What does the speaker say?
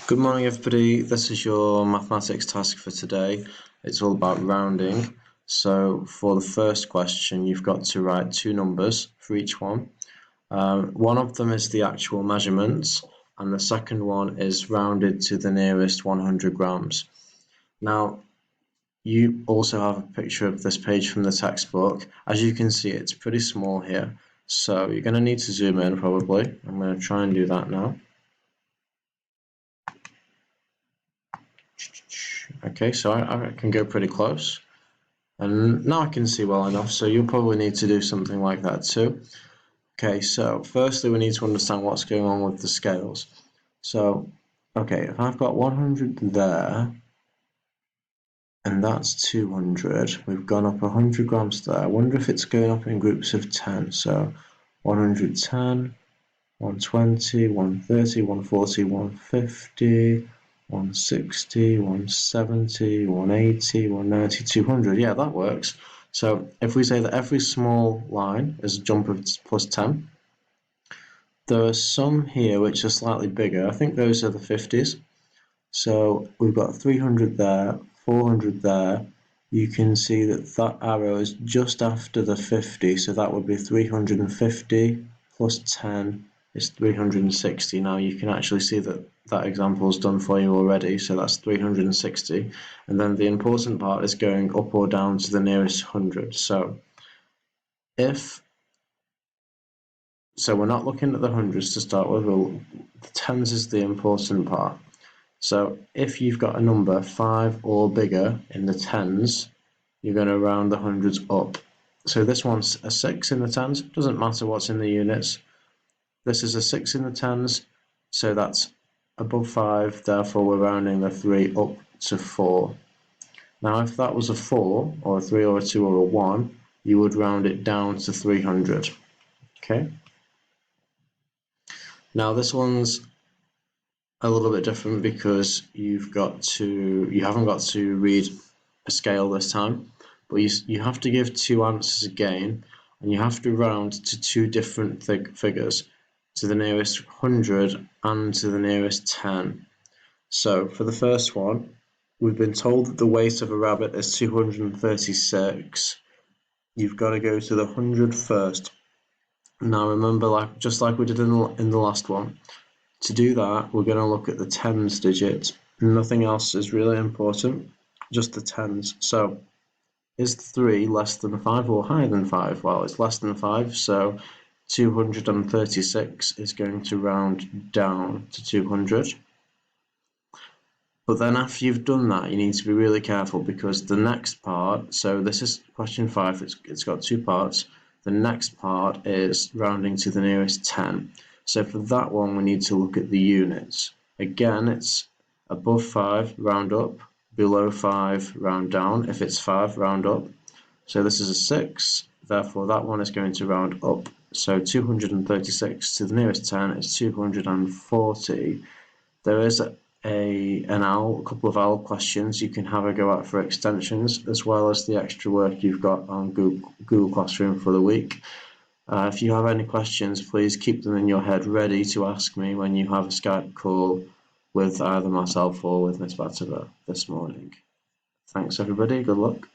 Good morning, everybody. This is your mathematics task for today. It's all about rounding. So for the first question, you've got to write two numbers for each one. One of them is the actual measurements, and the second one is rounded to the nearest 100 grams. Now, you also have a picture of this page from the textbook. As you can see, it's pretty small here. So you're going to need to zoom in probably. I'm going to try and do that now. Okay, so I can go pretty close, and now I can see well enough, so you'll probably need to do something like that too. Okay, so firstly we need to understand what's going on with the scales. So, okay, if I've got 100 there, and that's 200, we've gone up 100 grams there. I wonder if it's going up in groups of 10, so 110, 120, 130, 140, 150, 160, 170, 180, 190, 200. Yeah, that works. So if we say that every small line is a jump of plus 10, there are some here which are slightly bigger. I think those are the 50s. So we've got 300 there, 400 there. You can see that that arrow is just after the 50, so that would be 350 plus 10 is 360. Now you can actually see that that example is done for you already, so that's 360. And then the important part is going up or down to the nearest 100. So we're not looking at the hundreds to start with, the tens is the important part. So if you've got a number 5 or bigger in the tens, you're going to round the hundreds up. So this one's a 6 in the tens, doesn't matter what's in the units. This is a 6 in the tens, so that's above 5, therefore we're rounding the 3 up to 4. Now if that was a 4, or a 3, or a 2, or a 1, you would round it down to 300. Okay? Now this one's a little bit different because you haven't got to read a scale this time, but you have to give two answers again, and you have to round to two different figures, to the nearest 100 and to the nearest 10. So for the first one, we've been told that the weight of a rabbit is 236. You've got to go to the 100 first. Now remember, just like we did in the last one, to do that, we're going to look at the tens digits. Nothing else is really important, just the tens. So, is 3 less than 5 or higher than 5? Well, it's less than 5, so 236 is going to round down to 200. But then after you've done that, you need to be really careful, because the next part, so this is question 5, it's got two parts. The next part is rounding to the nearest 10. So for that one, we need to look at the units. Again, it's above 5, round up, below 5, round down. If it's 5, round up. So this is a 6, therefore that one is going to round up. So 236 to the nearest 10 is 240. There is a couple of OWL questions you can have a go at for extensions, as well as the extra work you've got on Google Classroom for the week. If you have any questions, please keep them in your head ready to ask me when you have a Skype call with either myself or with Miss Batova this morning. Thanks everybody, good luck.